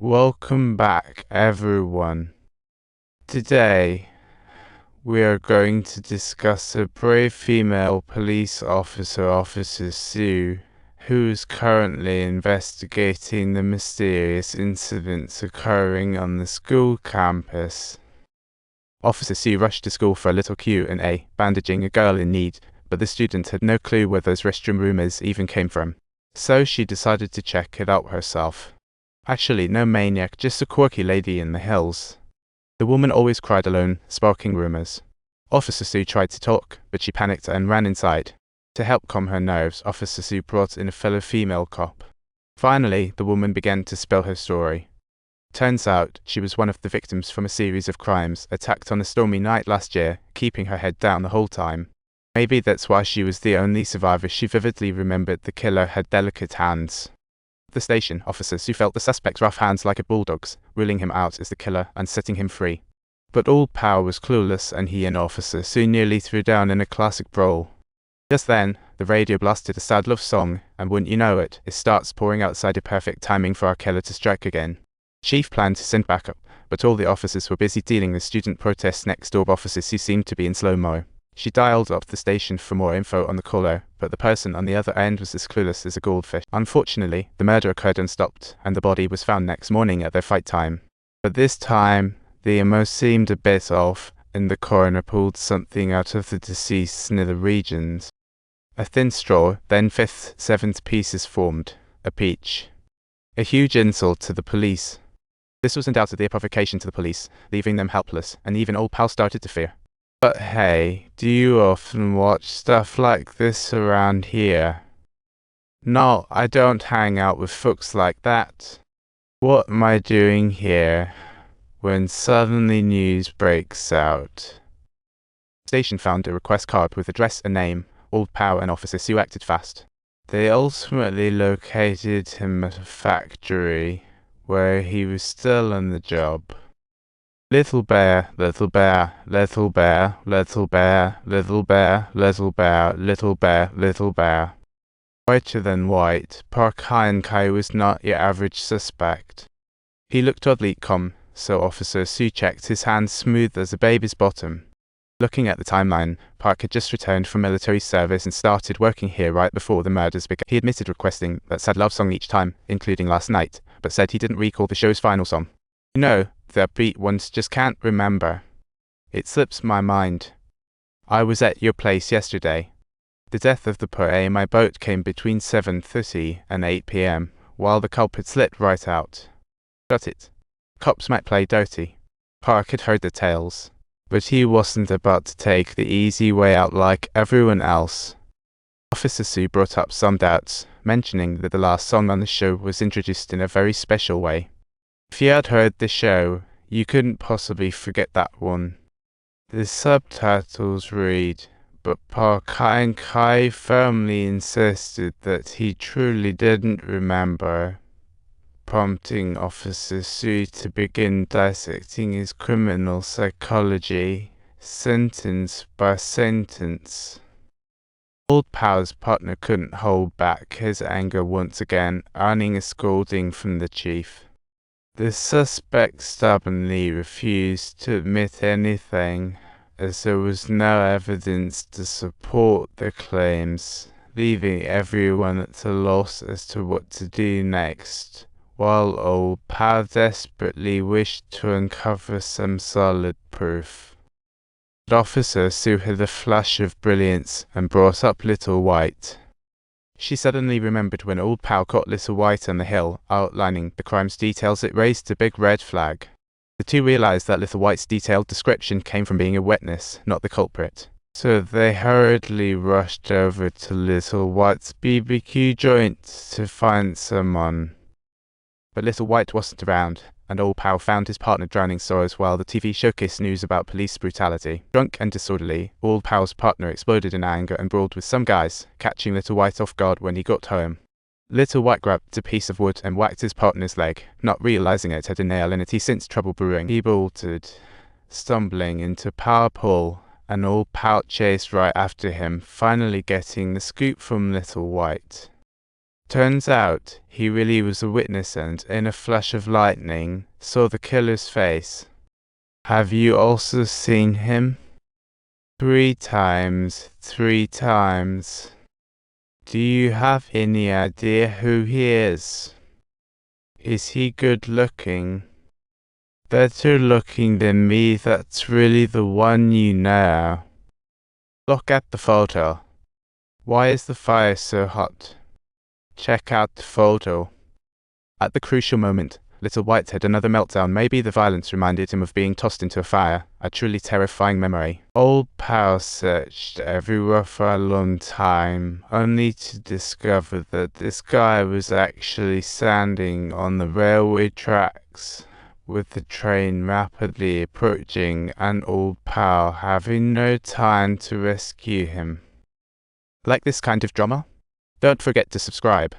Welcome back, everyone. Today, we are going to discuss a brave female police officer, Officer Sue, who is currently investigating the mysterious incidents occurring on the school campus. Officer Sue rushed to school for a little Q&A, bandaging a girl in need, but the student had no clue where those restroom rumors even came from. So she decided to check it out herself. Actually, no maniac, just a quirky lady in the hills. The woman always cried alone, sparking rumors. Officer Sue tried to talk, but she panicked and ran inside. To help calm her nerves, Officer Sue brought in a fellow female cop. Finally, the woman began to spill her story. Turns out, she was one of the victims from a series of crimes, attacked on a stormy night last year, keeping her head down the whole time. Maybe that's why she was the only survivor. She vividly remembered the killer had delicate hands. At the station, Officer Sue felt the suspect's rough hands like a bulldog's, ruling him out as the killer and setting him free. But Old Pal was clueless, and he and Officer Sue nearly threw down in a classic brawl. Just then, the radio blasted a sad love song, and wouldn't you know it, it starts pouring outside, a perfect timing for our killer to strike again. Chief planned to send backup, but all the officers were busy dealing with student protests next door. Officer Sue seemed to be in slow-mo. She dialed up the station for more info on the caller, but the person on the other end was as clueless as a goldfish. Unfortunately, the murder occurred unstopped, and the body was found next morning at their fight time. But this time, the ammo seemed a bit off, and the coroner pulled something out of the deceased's nether regions. A thin straw, then fifth, seventh pieces formed. A peach. A huge insult to the police. This was undoubtedly a provocation to the police, leaving them helpless, and even Old Pal started to fear. But hey, do you often watch stuff like this around here? No, I don't hang out with folks like that. What am I doing here? When suddenly news breaks out. The station found a request card with address and name. Old Pal and Officer Sue acted fast. They ultimately located him at a factory where he was still on the job. Little bear, little bear, little bear, little bear, little bear, little bear, little bear, little bear. Whiter than white, Park Hyen-kai was not your average suspect. He looked oddly calm, so Officer Sue checked his hands smooth as a baby's bottom. Looking at the timeline, Park had just returned from military service and started working here right before the murders began. He admitted requesting that sad love song each time, including last night, but said he didn't recall the show's final song. You know, the upbeat ones just can't remember. It slips my mind. I was at your place yesterday. The death of the poor in my boat came between 7:30 and 8 p.m, while the culprit slipped right out. Got it. Cops might play dirty. Park had heard the tales, but he wasn't about to take the easy way out like everyone else. Officer Sue brought up some doubts, mentioning that the last song on the show was introduced in a very special way. If you had heard the show, you couldn't possibly forget that one. The subtitles read, but Park Hyen-kai firmly insisted that he truly didn't remember, prompting Officer Sue to begin dissecting his criminal psychology, sentence by sentence. Old Pal's partner couldn't hold back his anger once again, earning a scolding from the chief. The suspect stubbornly refused to admit anything, as there was no evidence to support the claims, leaving everyone at a loss as to what to do next, while Old Pal desperately wished to uncover some solid proof. But Officer Sue had a flash of brilliance and brought up Little White. She suddenly remembered when Old Pal caught Little White on the hill, outlining the crime's details. It raised a big red flag. The two realized that Little White's detailed description came from being a witness, not the culprit. So they hurriedly rushed over to Little White's BBQ joint to find someone. But Little White wasn't around, and Old Pal found his partner drowning sorrows while the TV showcased news about police brutality. Drunk and disorderly, Old Pal's partner exploded in anger and brawled with some guys, catching Little White off guard when he got home. Little White grabbed a piece of wood and whacked his partner's leg, not realizing it had a nail in it. He sensed trouble brewing. He bolted, stumbling into power pull, and Old Pal chased right after him, finally getting the scoop from Little White. Turns out he really was a witness and, in a flash of lightning, saw the killer's face. Have you also seen him? 3 times. 3 times. Do you have any idea who he is? Is he good looking? Better looking than me, that's really the one you know. Look at the photo. Why is the fire so hot? Check out the photo. At the crucial moment, little White had another meltdown. Maybe the violence reminded him of being tossed into a fire, a truly terrifying memory. Old Pal searched everywhere for a long time, only to discover that this guy was actually standing on the railway tracks, with the train rapidly approaching and Old Pal having no time to rescue him. Like this kind of drama? Don't forget to subscribe.